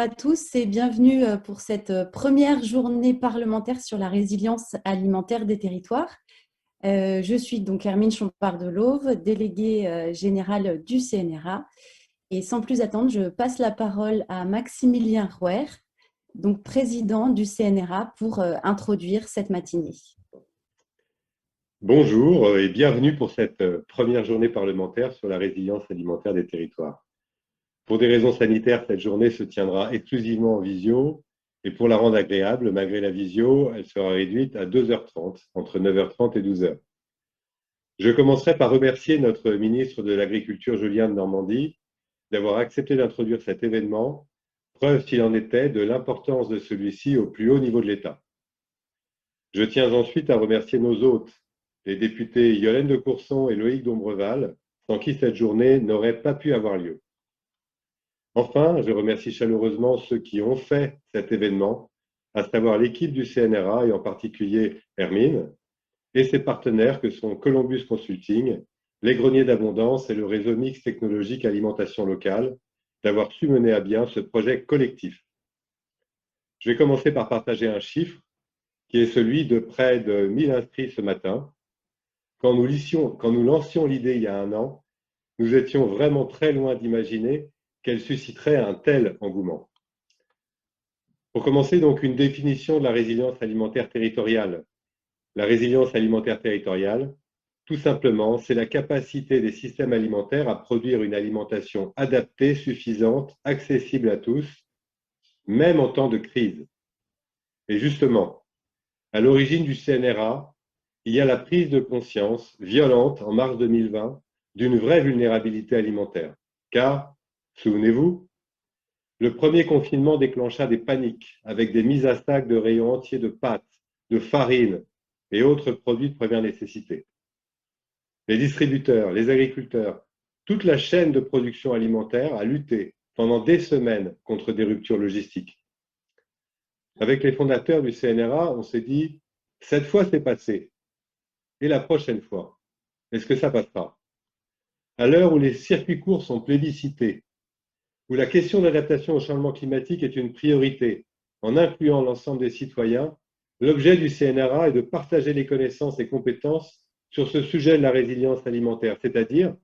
à tous et bienvenue pour cette première journée parlementaire sur la résilience alimentaire des territoires. Je suis donc Hermine Chompard-Delauve, déléguée générale du CNRA. Et sans plus attendre, je passe la parole à Maximilien Rouer, donc président du CNRA, pour introduire cette matinée. Bonjour et bienvenue pour cette première journée parlementaire sur la résilience alimentaire des territoires. Pour des raisons sanitaires, cette journée se tiendra exclusivement en visio et pour la rendre agréable, malgré la visio, elle sera réduite à 2h30, entre 9h30 et 12h. Je commencerai par remercier notre ministre de l'Agriculture, Julien Denormandie, d'avoir accepté d'introduire cet événement, preuve s'il en était de l'importance de celui-ci au plus haut niveau de l'État. Je tiens ensuite à remercier nos hôtes, les députés Yolène de Courson et Loïc Dombreval, sans qui cette journée n'aurait pas pu avoir lieu. Enfin, je remercie chaleureusement ceux qui ont fait cet événement, à savoir l'équipe du CNRA et en particulier Hermine, et ses partenaires que sont Columbus Consulting, les Greniers d'Abondance et le réseau Mix Technologique Alimentation Locale, d'avoir su mener à bien ce projet collectif. Je vais commencer par partager un chiffre qui est celui de près de 1000 inscrits ce matin. Quand nous lancions l'idée il y a un an, nous étions vraiment très loin d'imaginer qu'elle susciterait un tel engouement. Pour commencer, donc, une définition de la résilience alimentaire territoriale. La résilience alimentaire territoriale, tout simplement, c'est la capacité des systèmes alimentaires à produire une alimentation adaptée, suffisante, accessible à tous, même en temps de crise. Et justement, à l'origine du CNRA, il y a la prise de conscience violente en mars 2020 d'une vraie vulnérabilité alimentaire. Car, souvenez-vous, le premier confinement déclencha des paniques avec des mises à sac de rayons entiers de pâtes, de farine et autres produits de première nécessité. Les distributeurs, les agriculteurs, toute la chaîne de production alimentaire a lutté pendant des semaines contre des ruptures logistiques. Avec les fondateurs du CNRA, on s'est dit, cette fois c'est passé. Et la prochaine fois, est-ce que ça passera? À l'heure où les circuits courts sont plébiscités, où la question d'adaptation au changement climatique est une priorité, en incluant l'ensemble des citoyens, l'objet du CNRA est de partager les connaissances et compétences sur ce sujet de la résilience alimentaire, c'est-à-dire,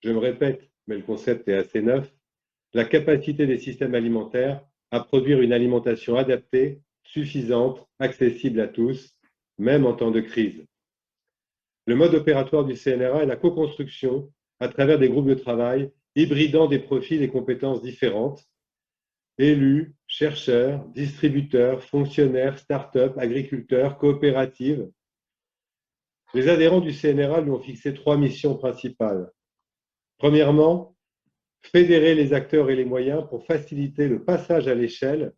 je me répète, mais le concept est assez neuf, la capacité des systèmes alimentaires à produire une alimentation adaptée, suffisante, accessible à tous, même en temps de crise. Le mode opératoire du CNRA est la co-construction à travers des groupes de travail hybridant des profils et compétences différentes, élus, chercheurs, distributeurs, fonctionnaires, start-up, agriculteurs, coopératives. Les adhérents du CNRA lui ont fixé 3 missions principales. Premièrement, fédérer les acteurs et les moyens pour faciliter le passage à l'échelle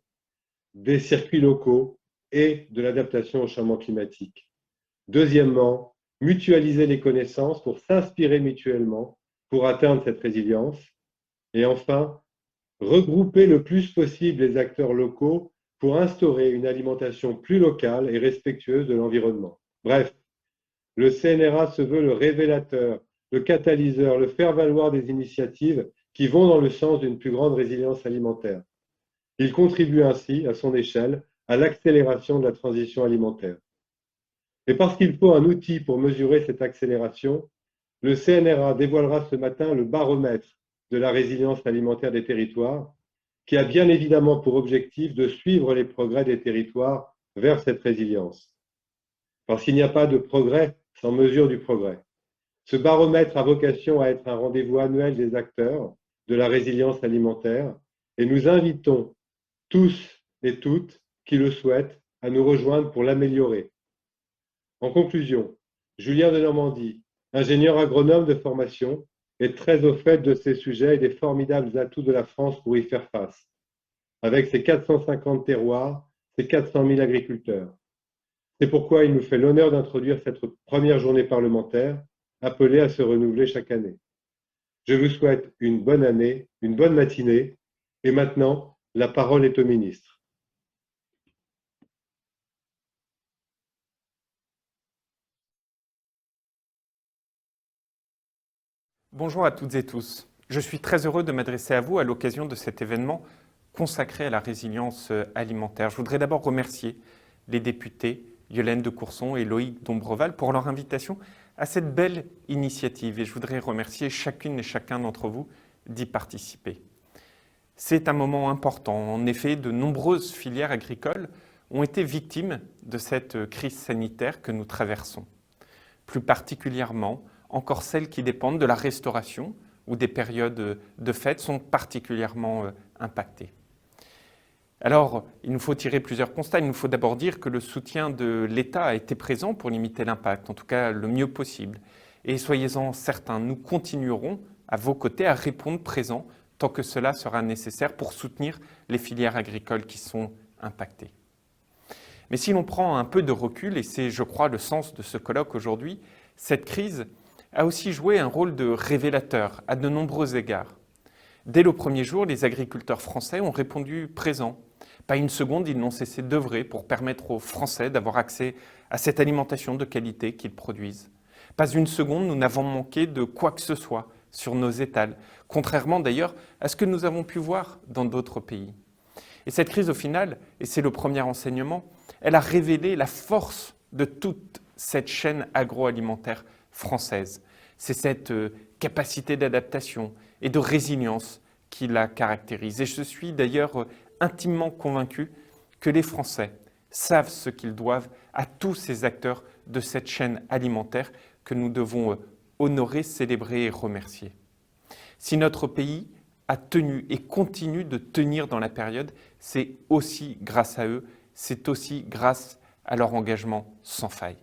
des circuits locaux et de l'adaptation au changement climatique. Deuxièmement, mutualiser les connaissances pour s'inspirer mutuellement pour atteindre cette résilience. Et enfin, regrouper le plus possible les acteurs locaux pour instaurer une alimentation plus locale et respectueuse de l'environnement. Bref, le CNRA se veut le révélateur, le catalyseur, le faire-valoir des initiatives qui vont dans le sens d'une plus grande résilience alimentaire. Il contribue ainsi, à son échelle, à l'accélération de la transition alimentaire. Et parce qu'il faut un outil pour mesurer cette accélération, le CNRA dévoilera ce matin le baromètre de la résilience alimentaire des territoires, qui a bien évidemment pour objectif de suivre les progrès des territoires vers cette résilience. Parce qu'il n'y a pas de progrès sans mesure du progrès. Ce baromètre a vocation à être un rendez-vous annuel des acteurs de la résilience alimentaire et nous invitons tous et toutes qui le souhaitent à nous rejoindre pour l'améliorer. En conclusion, Julien Denormandie, ingénieur agronome de formation, est très au fait de ces sujets et des formidables atouts de la France pour y faire face, avec ses 450 terroirs, ses 400 000 agriculteurs. C'est pourquoi il nous fait l'honneur d'introduire cette première journée parlementaire, appelée à se renouveler chaque année. Je vous souhaite une bonne année, une bonne matinée, et maintenant, la parole est au ministre. Bonjour à toutes et tous. Je suis très heureux de m'adresser à vous à l'occasion de cet événement consacrée à la résilience alimentaire. Je voudrais d'abord remercier les députés Yolène de Courson et Loïc Dombreval pour leur invitation à cette belle initiative et je voudrais remercier chacune et chacun d'entre vous d'y participer. C'est un moment important. En effet, de nombreuses filières agricoles ont été victimes de cette crise sanitaire que nous traversons. Plus particulièrement, encore celles qui dépendent de la restauration ou des périodes de fête sont particulièrement impactées. Alors, il nous faut tirer plusieurs constats. Il nous faut d'abord dire que le soutien de l'État a été présent pour limiter l'impact, en tout cas le mieux possible. Et soyez-en certains, nous continuerons à vos côtés à répondre présent tant que cela sera nécessaire pour soutenir les filières agricoles qui sont impactées. Mais si l'on prend un peu de recul, et c'est, je crois, le sens de ce colloque aujourd'hui, cette crise a aussi joué un rôle de révélateur à de nombreux égards. Dès le premier jour, les agriculteurs français ont répondu présents. Pas une seconde, ils n'ont cessé d'œuvrer pour permettre aux Français d'avoir accès à cette alimentation de qualité qu'ils produisent. Pas une seconde, nous n'avons manqué de quoi que ce soit sur nos étals, contrairement d'ailleurs à ce que nous avons pu voir dans d'autres pays. Et cette crise, au final, et c'est le premier enseignement, elle a révélé la force de toute cette chaîne agroalimentaire française. C'est cette capacité d'adaptation et de résilience qui la caractérise. Et je suis d'ailleurs intimement convaincu que les Français savent ce qu'ils doivent à tous ces acteurs de cette chaîne alimentaire que nous devons honorer, célébrer et remercier. Si notre pays a tenu et continue de tenir dans la période, c'est aussi grâce à eux, c'est aussi grâce à leur engagement sans faille.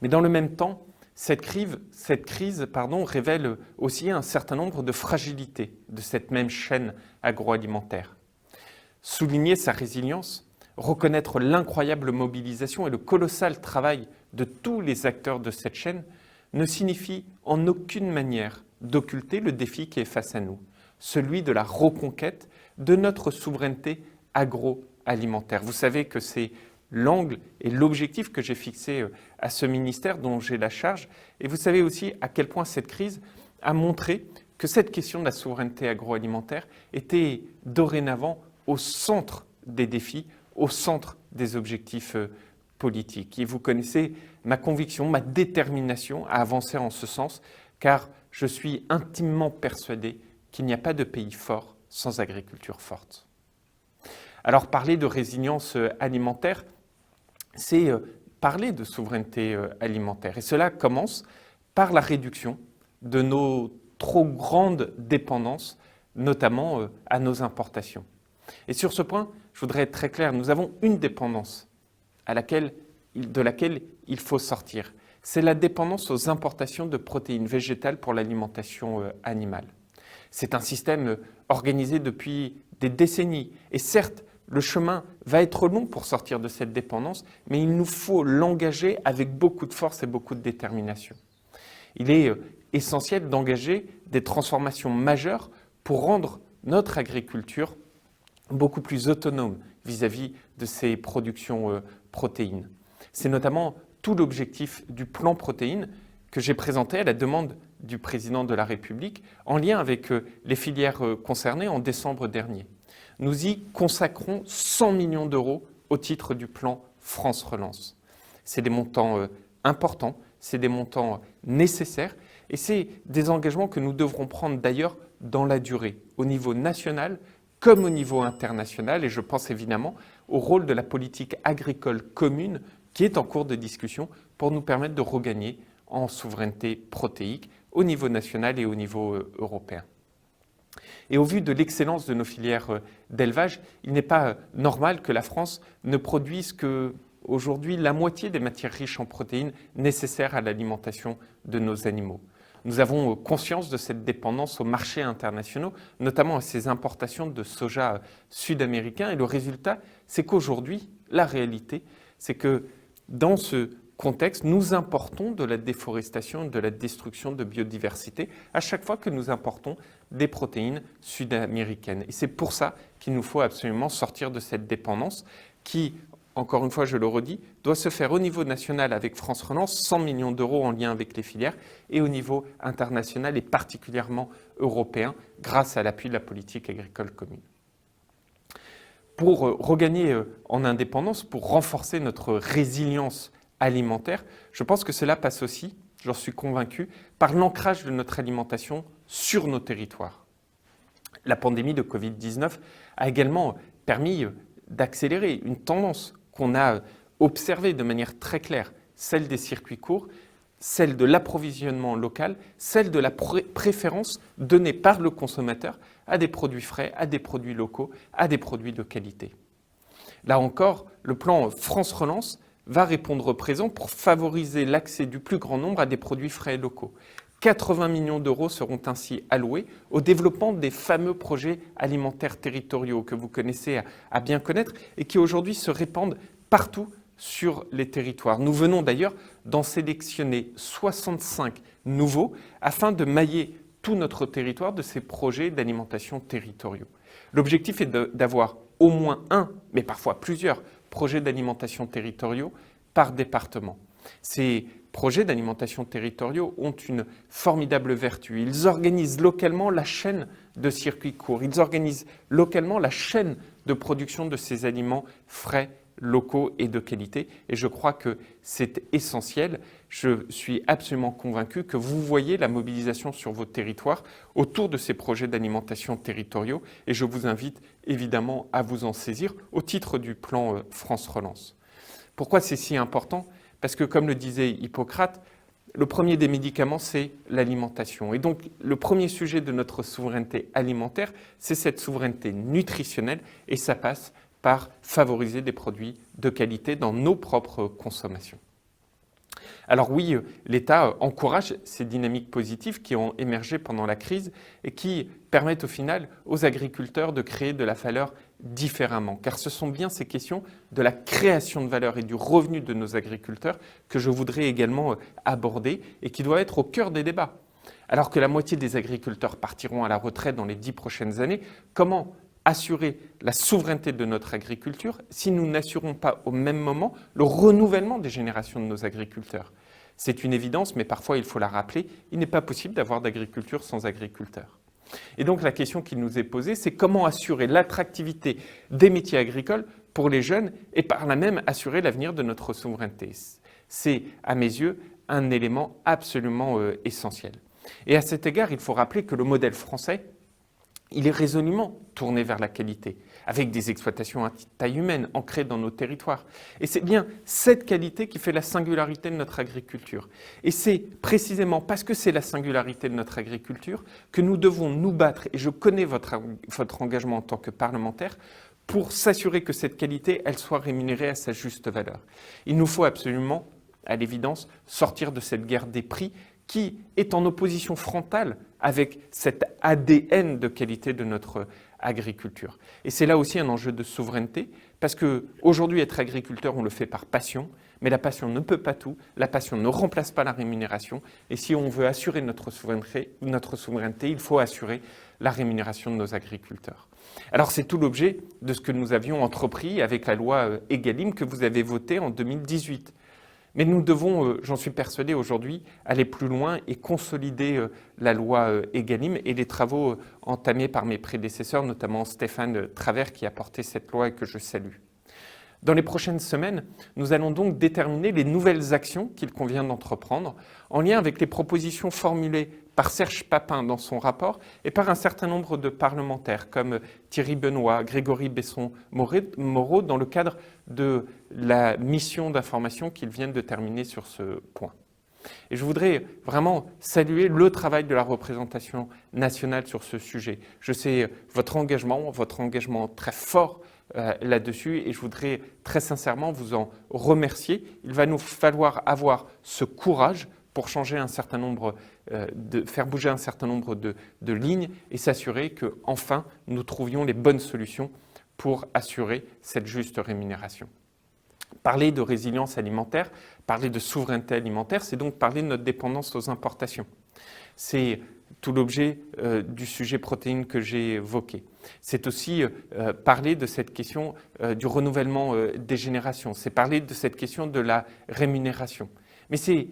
Mais dans le même temps, cette crise révèle aussi un certain nombre de fragilités de cette même chaîne agroalimentaire. Souligner sa résilience, reconnaître l'incroyable mobilisation et le colossal travail de tous les acteurs de cette chaîne ne signifie en aucune manière d'occulter le défi qui est face à nous, celui de la reconquête de notre souveraineté agroalimentaire. Vous savez que c'est l'angle et l'objectif que j'ai fixé à ce ministère dont j'ai la charge. Et vous savez aussi à quel point cette crise a montré que cette question de la souveraineté agroalimentaire était dorénavant au centre des défis, au centre des objectifs politiques. Et vous connaissez ma conviction, ma détermination à avancer en ce sens, car je suis intimement persuadé qu'il n'y a pas de pays fort sans agriculture forte. Alors parler de résilience alimentaire, c'est parler de souveraineté alimentaire. Et cela commence par la réduction de nos trop grandes dépendances, notamment à nos importations. Et sur ce point, je voudrais être très clair, nous avons une dépendance de laquelle il faut sortir. C'est la dépendance aux importations de protéines végétales pour l'alimentation animale. C'est un système organisé depuis des décennies. Et certes, le chemin va être long pour sortir de cette dépendance, mais il nous faut l'engager avec beaucoup de force et beaucoup de détermination. Il est essentiel d'engager des transformations majeures pour rendre notre agriculture beaucoup plus autonome vis-à-vis de ces productions protéines. C'est notamment tout l'objectif du plan protéines que j'ai présenté à la demande du président de la République en lien avec les filières concernées en décembre dernier. Nous y consacrons 100 millions d'euros au titre du plan France Relance. C'est des montants importants, c'est des montants nécessaires et c'est des engagements que nous devrons prendre d'ailleurs dans la durée, au niveau national comme au niveau international. Et je pense évidemment au rôle de la politique agricole commune qui est en cours de discussion pour nous permettre de regagner en souveraineté protéique au niveau national et au niveau européen. Et au vu de l'excellence de nos filières d'élevage, il n'est pas normal que la France ne produise qu'aujourd'hui la moitié des matières riches en protéines nécessaires à l'alimentation de nos animaux. Nous avons conscience de cette dépendance aux marchés internationaux, notamment à ces importations de soja sud-américain. Et le résultat, c'est qu'aujourd'hui, la réalité, c'est que dans ce contexte, nous importons de la déforestation et de la destruction de biodiversité à chaque fois que nous importons des protéines sud-américaines. Et c'est pour ça qu'il nous faut absolument sortir de cette dépendance qui, encore une fois, je le redis, doit se faire au niveau national avec France Relance, 100 millions d'euros en lien avec les filières, et au niveau international et particulièrement européen, grâce à l'appui de la politique agricole commune. pour regagner en indépendance, pour renforcer notre résilience alimentaire. Je pense que cela passe aussi, j'en suis convaincu, par l'ancrage de notre alimentation sur nos territoires. La pandémie de Covid-19 a également permis d'accélérer une tendance qu'on a observée de manière très claire, celle des circuits courts, celle de l'approvisionnement local, celle de la préférence donnée par le consommateur à des produits frais, à des produits locaux, à des produits de qualité. Là encore, le plan France Relance va répondre présent pour favoriser l'accès du plus grand nombre à des produits frais et locaux. 80 millions d'euros seront ainsi alloués au développement des fameux projets alimentaires territoriaux que vous connaissez à bien connaître et qui aujourd'hui se répandent partout sur les territoires. Nous venons d'ailleurs d'en sélectionner 65 nouveaux afin de mailler tout notre territoire de ces projets d'alimentation territoriaux. L'objectif est d'avoir au moins un, mais parfois plusieurs, projets d'alimentation territoriaux par département. Ces projets d'alimentation territoriaux ont une formidable vertu. Ils organisent localement la chaîne de circuits courts. Ils organisent localement la chaîne de production de ces aliments frais, locaux et de qualité. Et je crois que c'est essentiel. Je suis absolument convaincu que vous voyez la mobilisation sur vos territoires autour de ces projets d'alimentation territoriaux. Et je vous invite évidemment à vous en saisir au titre du plan France Relance. Pourquoi c'est si important ? Parce que, comme le disait Hippocrate, le premier des médicaments, c'est l'alimentation. Et donc, le premier sujet de notre souveraineté alimentaire, c'est cette souveraineté nutritionnelle, et ça passe par favoriser des produits de qualité dans nos propres consommations. Alors oui, l'État encourage ces dynamiques positives qui ont émergé pendant la crise et qui permettent au final aux agriculteurs de créer de la valeur différemment. Car ce sont bien ces questions de la création de valeur et du revenu de nos agriculteurs que je voudrais également aborder et qui doivent être au cœur des débats. Alors que la moitié des agriculteurs partiront à la retraite dans les 10 prochaines années, comment assurer la souveraineté de notre agriculture si nous n'assurons pas au même moment le renouvellement des générations de nos agriculteurs? C'est une évidence, mais parfois il faut la rappeler, il n'est pas possible d'avoir d'agriculture sans agriculteurs. Et donc la question qui nous est posée, c'est comment assurer l'attractivité des métiers agricoles pour les jeunes et par là même assurer l'avenir de notre souveraineté. C'est, à mes yeux, un élément absolument essentiel. Et à cet égard, il faut rappeler que le modèle français, il est résolument tourné vers la qualité, avec des exploitations à taille humaine ancrées dans nos territoires. Et c'est bien cette qualité qui fait la singularité de notre agriculture. Et c'est précisément parce que c'est la singularité de notre agriculture que nous devons nous battre, et je connais votre engagement en tant que parlementaire, pour s'assurer que cette qualité, elle soit rémunérée à sa juste valeur. Il nous faut absolument, à l'évidence, sortir de cette guerre des prix qui est en opposition frontale avec cet ADN de qualité de notre agriculture. Et c'est là aussi un enjeu de souveraineté, parce qu'aujourd'hui, être agriculteur, on le fait par passion, mais la passion ne peut pas tout, la passion ne remplace pas la rémunération, et si on veut assurer notre souveraineté, il faut assurer la rémunération de nos agriculteurs. Alors c'est tout l'objet de ce que nous avions entrepris avec la loi Egalim que vous avez votée en 2018. Mais nous devons, j'en suis persuadé aujourd'hui, aller plus loin et consolider la loi Egalim et les travaux entamés par mes prédécesseurs, notamment Stéphane Travert qui a porté cette loi et que je salue. Dans les prochaines semaines, nous allons donc déterminer les nouvelles actions qu'il convient d'entreprendre en lien avec les propositions formulées par Serge Papin dans son rapport et par un certain nombre de parlementaires comme Thierry Benoît, Grégory Besson-Moreau dans le cadre de la mission d'information qu'ils viennent de terminer sur ce point. Et je voudrais vraiment saluer le travail de la représentation nationale sur ce sujet. Je sais votre engagement très fort là-dessus et je voudrais très sincèrement vous en remercier. Il va nous falloir avoir ce courage pour changer un certain nombre, faire bouger un certain nombre de lignes et s'assurer qu'enfin nous trouvions les bonnes solutions pour assurer cette juste rémunération. Parler de résilience alimentaire, parler de souveraineté alimentaire, c'est donc parler de notre dépendance aux importations. C'est tout l'objet du sujet protéines que j'ai évoqué. C'est aussi parler de cette question du renouvellement des générations. C'est parler de cette question de la rémunération. Mais c'est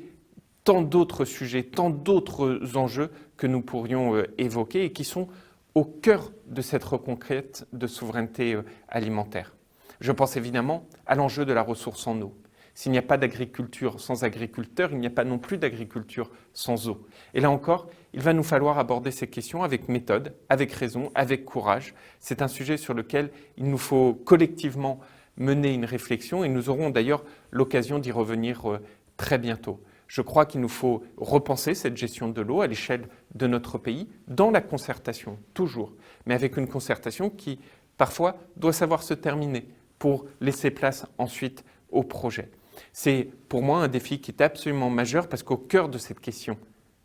tant d'autres sujets, tant d'autres enjeux que nous pourrions évoquer et qui sont au cœur de cette reconquête de souveraineté alimentaire. Je pense évidemment à l'enjeu de la ressource en eau. S'il n'y a pas d'agriculture sans agriculteurs, il n'y a pas non plus d'agriculture sans eau. Et là encore, il va nous falloir aborder ces questions avec méthode, avec raison, avec courage. C'est un sujet sur lequel il nous faut collectivement mener une réflexion et nous aurons d'ailleurs l'occasion d'y revenir très bientôt. Je crois qu'il nous faut repenser cette gestion de l'eau à l'échelle de notre pays, dans la concertation, toujours, mais avec une concertation qui, parfois, doit savoir se terminer pour laisser place ensuite au projet. C'est pour moi un défi qui est absolument majeur parce qu'au cœur de cette question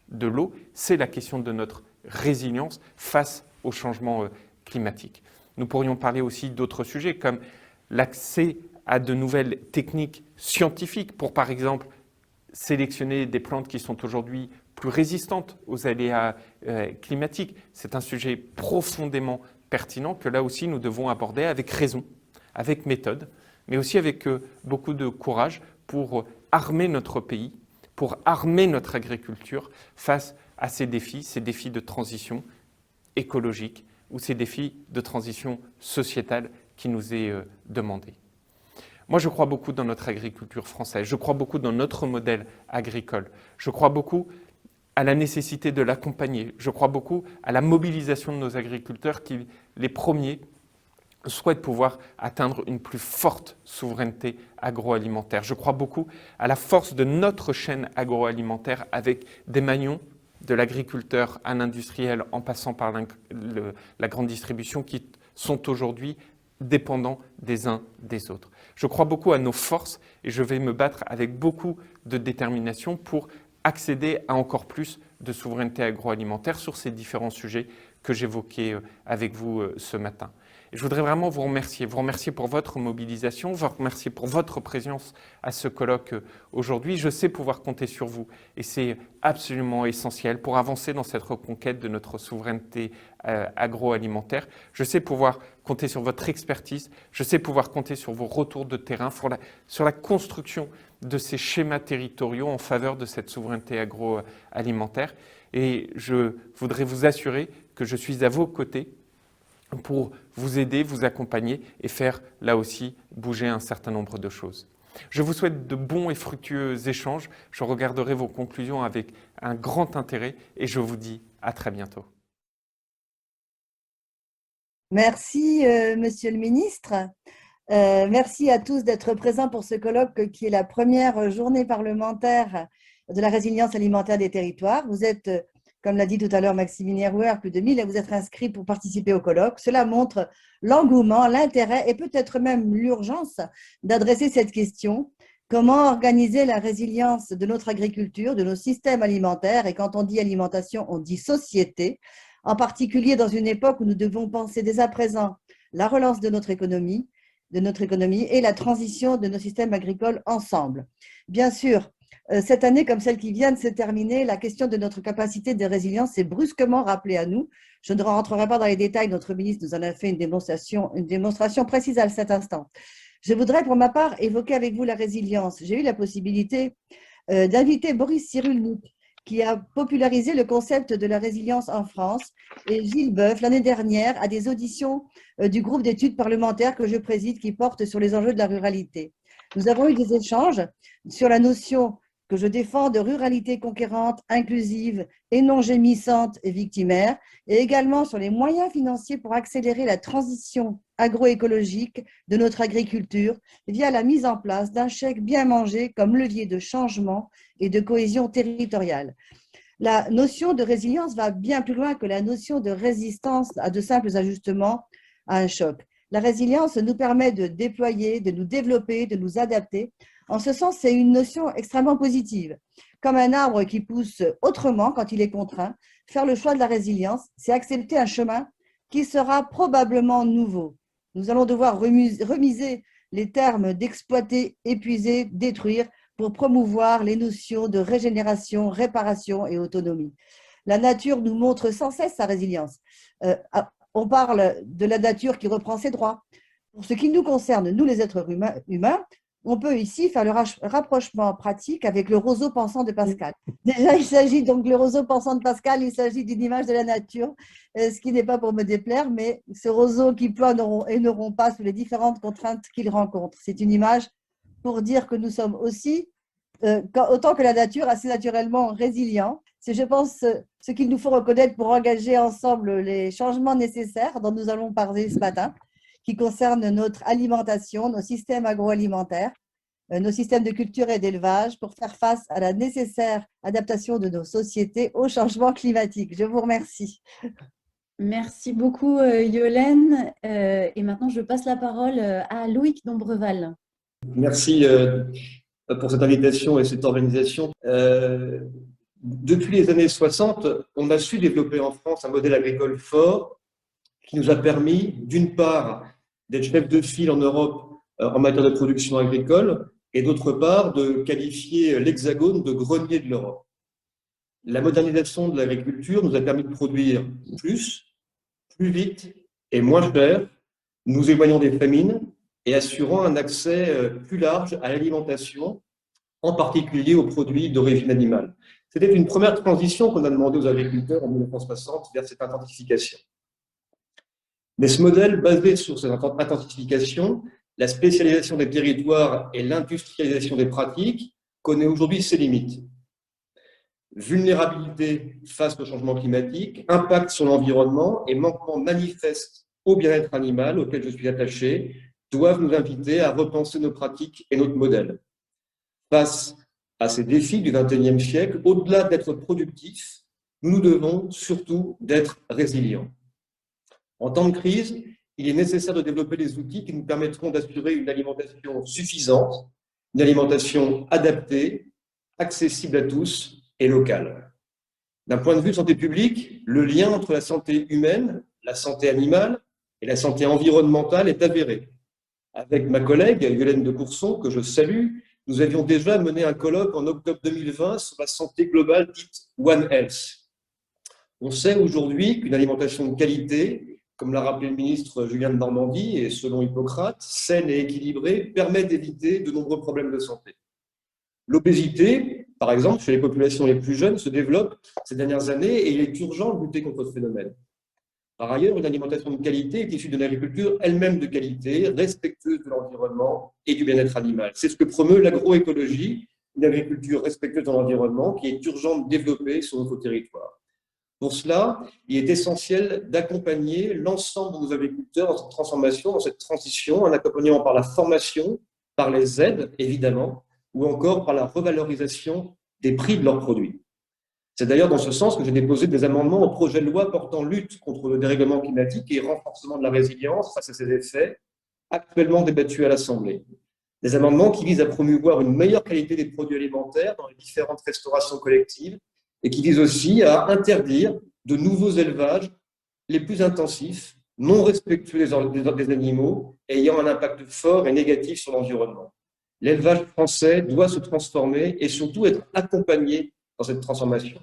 de l'eau, c'est la question de notre résilience face au changement climatique. Nous pourrions parler aussi d'autres sujets comme l'accès à de nouvelles techniques scientifiques pour, par exemple, sélectionner des plantes qui sont aujourd'hui plus résistantes aux aléas climatiques. C'est un sujet profondément pertinent que là aussi nous devons aborder avec raison, avec méthode, mais aussi avec beaucoup de courage pour armer notre pays, pour armer notre agriculture face à ces défis de transition écologique ou ces défis de transition sociétale qui nous est demandé. Moi, je crois beaucoup dans notre agriculture française, je crois beaucoup dans notre modèle agricole, je crois beaucoup à la nécessité de l'accompagner, je crois beaucoup à la mobilisation de nos agriculteurs qui, les premiers, souhaitent pouvoir atteindre une plus forte souveraineté agroalimentaire. Je crois beaucoup à la force de notre chaîne agroalimentaire avec des maillons de l'agriculteur à l'industriel en passant par la grande distribution qui sont aujourd'hui dépendants des uns des autres. Je crois beaucoup à nos forces et je vais me battre avec beaucoup de détermination pour accéder à encore plus de souveraineté agroalimentaire sur ces différents sujets que j'évoquais avec vous ce matin. Et je voudrais vraiment vous remercier pour votre mobilisation, vous remercier pour votre présence à ce colloque aujourd'hui. Je sais pouvoir compter sur vous et c'est absolument essentiel pour avancer dans cette reconquête de notre souveraineté agroalimentaire. Je sais pouvoir compter sur votre expertise, je sais pouvoir compter sur vos retours de terrain, sur la construction de ces schémas territoriaux en faveur de cette souveraineté agroalimentaire. Et je voudrais vous assurer que je suis à vos côtés pour vous aider, vous accompagner et faire là aussi bouger un certain nombre de choses. Je vous souhaite de bons et fructueux échanges. Je regarderai vos conclusions avec un grand intérêt et je vous dis à très bientôt. Merci, Monsieur le Ministre. Merci à tous d'être présents pour ce colloque qui est la première journée parlementaire de la résilience alimentaire des territoires. Vous êtes, comme l'a dit tout à l'heure Maxime Herouer, plus de 1000 et vous êtes inscrits pour participer au colloque. Cela montre l'engouement, l'intérêt et peut-être même l'urgence d'adresser cette question. Comment organiser la résilience de notre agriculture, de nos systèmes alimentaires? Et quand on dit alimentation, on dit société, en particulier dans une époque où nous devons penser dès à présent la relance de notre économie et la transition de nos systèmes agricoles ensemble. Bien sûr, cette année, comme celle qui vient de se terminer, la question de notre capacité de résilience est brusquement rappelée à nous. Je ne rentrerai pas dans les détails, notre ministre nous en a fait une démonstration précise à cet instant. Je voudrais pour ma part évoquer avec vous la résilience. J'ai eu la possibilité d'inviter Boris Cyrulnik, qui a popularisé le concept de la résilience en France, et Gilles Boeuf, l'année dernière, à des auditions du groupe d'études parlementaires que je préside qui porte sur les enjeux de la ruralité. Nous avons eu des échanges sur la notion que je défends de ruralité conquérante, inclusive et non gémissante et victimaire, et également sur les moyens financiers pour accélérer la transition agroécologique de notre agriculture via la mise en place d'un chèque bien mangé comme levier de changement et de cohésion territoriale. La notion de résilience va bien plus loin que la notion de résistance à de simples ajustements à un choc. La résilience nous permet de déployer, de nous développer, de nous adapter. En ce sens, c'est une notion extrêmement positive. Comme un arbre qui pousse autrement quand il est contraint, faire le choix de la résilience, c'est accepter un chemin qui sera probablement nouveau. Nous allons devoir remiser les termes d'exploiter, épuiser, détruire pour promouvoir les notions de régénération, réparation et autonomie. La nature nous montre sans cesse sa résilience. On parle de la nature qui reprend ses droits. Pour ce qui nous concerne, nous les êtres humains, on peut ici faire le rapprochement pratique avec le roseau pensant de Pascal. Déjà, il s'agit donc, le roseau pensant de Pascal, il s'agit d'une image de la nature, ce qui n'est pas pour me déplaire, mais ce roseau qui ploie et ne rompt pas sous les différentes contraintes qu'il rencontre. C'est une image pour dire que nous sommes aussi, autant que la nature, assez naturellement résilients. C'est, je pense, ce qu'il nous faut reconnaître pour engager ensemble les changements nécessaires dont nous allons parler ce matin, qui concernent notre alimentation, nos systèmes agroalimentaires, nos systèmes de culture et d'élevage pour faire face à la nécessaire adaptation de nos sociétés au changement climatique. Je vous remercie. Merci beaucoup, Yolène. Et maintenant, je passe la parole à Loïc Dombreval. Merci pour cette invitation et cette organisation. Depuis les années 60, on a su développer en France un modèle agricole fort qui nous a permis, d'une part, d'être chef de file en Europe en matière de production agricole et d'autre part, de qualifier l'Hexagone de grenier de l'Europe. La modernisation de l'agriculture nous a permis de produire plus vite et moins cher, nous éloignant des famines et assurant un accès plus large à l'alimentation, en particulier aux produits d'origine animale. C'était une première transition qu'on a demandé aux agriculteurs en 1960 vers cette intensification. Mais ce modèle, basé sur cette intensification, la spécialisation des territoires et l'industrialisation des pratiques, connaît aujourd'hui ses limites. Vulnérabilité face au changement climatique, impact sur l'environnement et manquement manifeste au bien-être animal auquel je suis attaché doivent nous inviter à repenser nos pratiques et notre modèle. Face à ces défis du XXIe siècle, au-delà d'être productifs, nous devons surtout d'être résilients. En temps de crise, il est nécessaire de développer des outils qui nous permettront d'assurer une alimentation suffisante, une alimentation adaptée, accessible à tous et locale. D'un point de vue de santé publique, le lien entre la santé humaine, la santé animale et la santé environnementale est avéré. Avec ma collègue Yolène de Courson, que je salue, nous avions déjà mené un colloque en octobre 2020 sur la santé globale dite One Health. On sait aujourd'hui qu'une alimentation de qualité, comme l'a rappelé le ministre Julien de Normandie, et selon Hippocrate, saine et équilibrée, permet d'éviter de nombreux problèmes de santé. L'obésité, par exemple, chez les populations les plus jeunes, se développe ces dernières années et il est urgent de lutter contre ce phénomène. Par ailleurs, une alimentation de qualité est issue d'une agriculture elle-même de qualité, respectueuse de l'environnement et du bien-être animal. C'est ce que promeut l'agroécologie, une agriculture respectueuse de l'environnement qui est urgent de développer sur notre territoire. Pour cela, il est essentiel d'accompagner l'ensemble de nos agriculteurs dans cette transformation, dans cette transition, en accompagnant par la formation, par les aides, évidemment, ou encore par la revalorisation des prix de leurs produits. C'est d'ailleurs dans ce sens que j'ai déposé des amendements au projet de loi portant lutte contre le dérèglement climatique et renforcement de la résilience face à ses effets, actuellement débattus à l'Assemblée. Des amendements qui visent à promouvoir une meilleure qualité des produits alimentaires dans les différentes restaurations collectives et qui visent aussi à interdire de nouveaux élevages les plus intensifs, non respectueux des animaux, ayant un impact fort et négatif sur l'environnement. L'élevage français doit se transformer et surtout être accompagné dans cette transformation.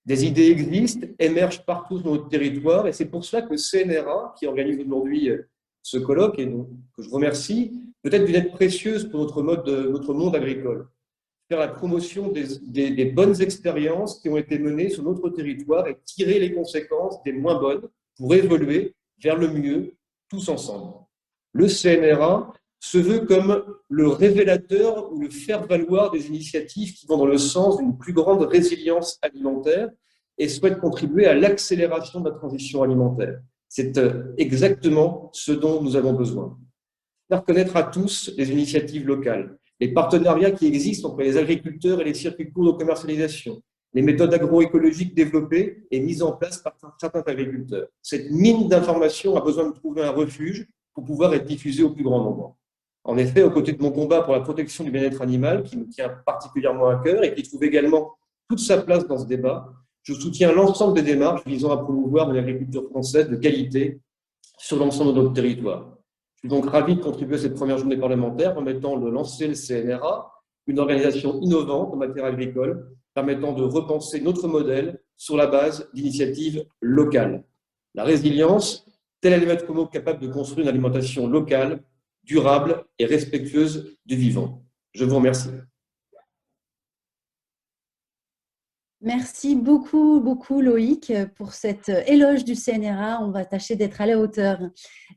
Des idées existent, émergent partout sur notre territoire et c'est pour cela que le CNRA, qui organise aujourd'hui ce colloque et donc, que je remercie, peut être d'une aide précieuse pour notre monde agricole. Faire la promotion des bonnes expériences qui ont été menées sur notre territoire et tirer les conséquences des moins bonnes pour évoluer vers le mieux tous ensemble. Le CNRA se veut comme le révélateur ou le faire-valoir des initiatives qui vont dans le sens d'une plus grande résilience alimentaire et souhaite contribuer à l'accélération de la transition alimentaire. C'est exactement ce dont nous avons besoin. Faire connaître à tous les initiatives locales, les partenariats qui existent entre les agriculteurs et les circuits courts de commercialisation, les méthodes agroécologiques développées et mises en place par certains agriculteurs. Cette mine d'informations a besoin de trouver un refuge pour pouvoir être diffusée au plus grand nombre. En effet, aux côtés de mon combat pour la protection du bien-être animal, qui me tient particulièrement à cœur et qui trouve également toute sa place dans ce débat, je soutiens l'ensemble des démarches visant à promouvoir une agriculture française de qualité sur l'ensemble de notre territoire. Je suis donc ravi de contribuer à cette première journée parlementaire permettant de lancer le CNRA, une organisation innovante en matière agricole, permettant de repenser notre modèle sur la base d'initiatives locales. La résilience, tel est le maître mot capable de construire une alimentation locale, durable et respectueuse du vivant. Je vous remercie. Merci beaucoup, beaucoup Loïc pour cet éloge du CNRA. On va tâcher d'être à la hauteur.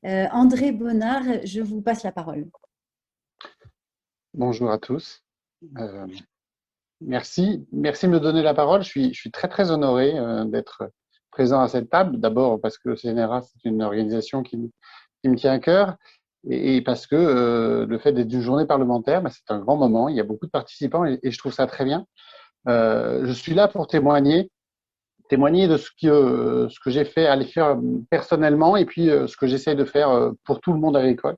André Bonnard, je vous passe la parole. Bonjour à tous. Merci de me donner la parole. Je suis très, très honoré d'être présent à cette table. D'abord parce que le CNRA, c'est une organisation qui me tient à cœur et parce que le fait d'être une journée parlementaire, c'est un grand moment. Il y a beaucoup de participants et je trouve ça très bien. Je suis là pour témoigner de ce que j'ai fait, aller faire personnellement et puis ce que j'essaie de faire pour tout le monde agricole.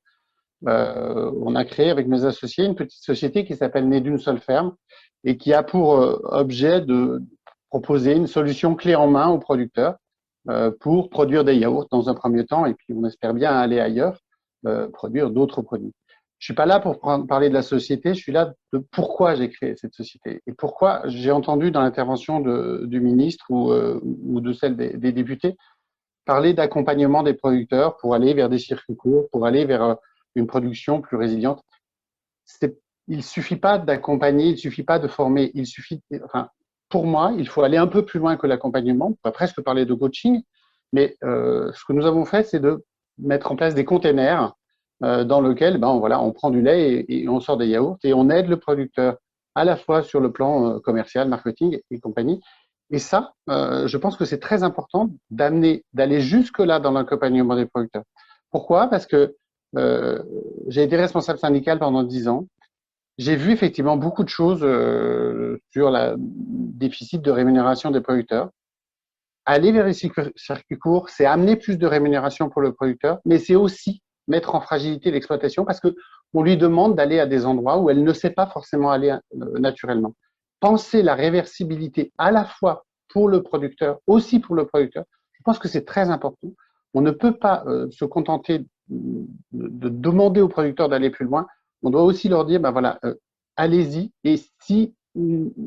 On a créé avec mes associés une petite société qui s'appelle Né d'une seule ferme et qui a pour objet de proposer une solution clé en main aux producteurs pour produire des yaourts dans un premier temps et puis on espère bien aller ailleurs, produire d'autres produits. Je suis pas là pour parler de la société, je suis là de pourquoi j'ai créé cette société et pourquoi j'ai entendu dans l'intervention du ministre ou de celle des députés parler d'accompagnement des producteurs pour aller vers des circuits courts, pour aller vers une production plus résiliente. Il suffit pas d'accompagner, il suffit pas de former, pour moi, il faut aller un peu plus loin que l'accompagnement. On pourrait presque parler de coaching, mais ce que nous avons fait, c'est de mettre en place des containers dans lesquels, on prend du lait et on sort des yaourts et on aide le producteur à la fois sur le plan commercial, marketing et compagnie. Et ça, je pense que c'est très important d'aller jusque-là dans l'accompagnement des producteurs. Pourquoi? Parce que j'ai été responsable syndical pendant 10 ans. J'ai vu effectivement beaucoup de choses sur le déficit de rémunération des producteurs. Aller vers les circuits courts, c'est amener plus de rémunération pour le producteur, mais c'est aussi mettre en fragilité l'exploitation parce que on lui demande d'aller à des endroits où elle ne sait pas forcément aller naturellement. Penser la réversibilité à la fois pour le producteur, aussi pour le producteur, je pense que c'est très important. On ne peut pas se contenter de demander aux producteurs d'aller plus loin. On doit aussi leur dire, allez-y. Et si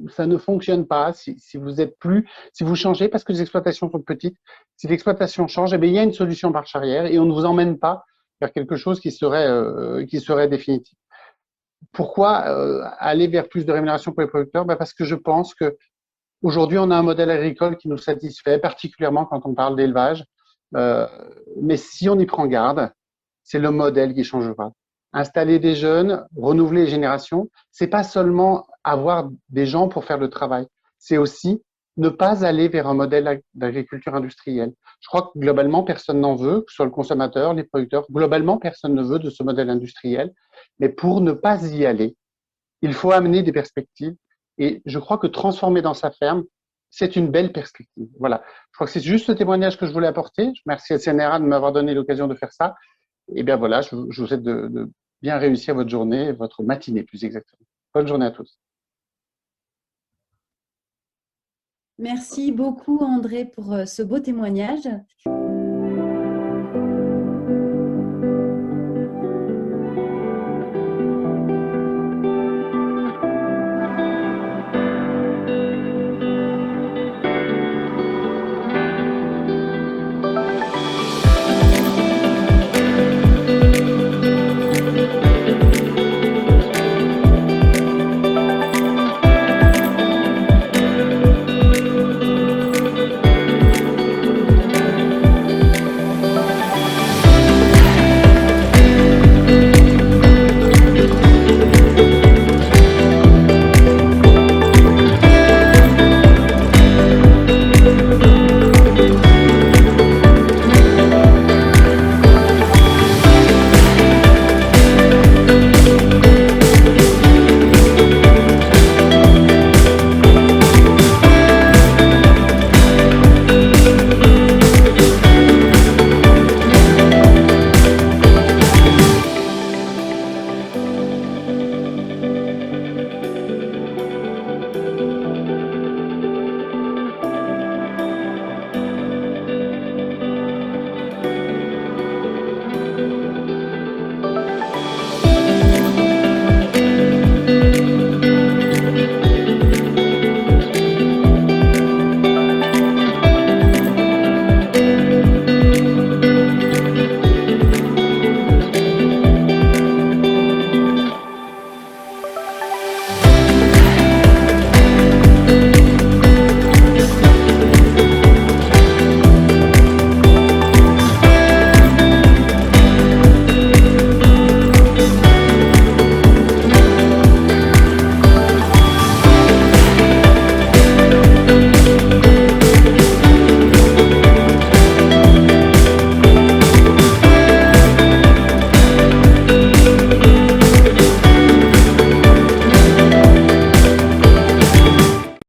ça ne fonctionne pas, si vous changez parce que les exploitations sont petites, si l'exploitation change, il y a une solution marche arrière et on ne vous emmène pas vers quelque chose qui serait définitif. Pourquoi aller vers plus de rémunération pour les producteurs? Parce que je pense que aujourd'hui on a un modèle agricole qui nous satisfait, particulièrement quand on parle d'élevage. Mais si on y prend garde, c'est le modèle qui changera. Installer des jeunes, renouveler les générations, c'est pas seulement avoir des gens pour faire le travail, c'est aussi ne pas aller vers un modèle d'agriculture industrielle. Je crois que globalement, personne n'en veut, que ce soit le consommateur, les producteurs, globalement, personne ne veut de ce modèle industriel. Mais pour ne pas y aller, il faut amener des perspectives. Et je crois que transformer dans sa ferme, c'est une belle perspective. Voilà. Je crois que c'est juste ce témoignage que je voulais apporter. Je remercie le CNRA de m'avoir donné l'occasion de faire ça. Et bien voilà, je vous souhaite de bien réussir votre journée, votre matinée plus exactement. Bonne journée à tous. Merci beaucoup André pour ce beau témoignage.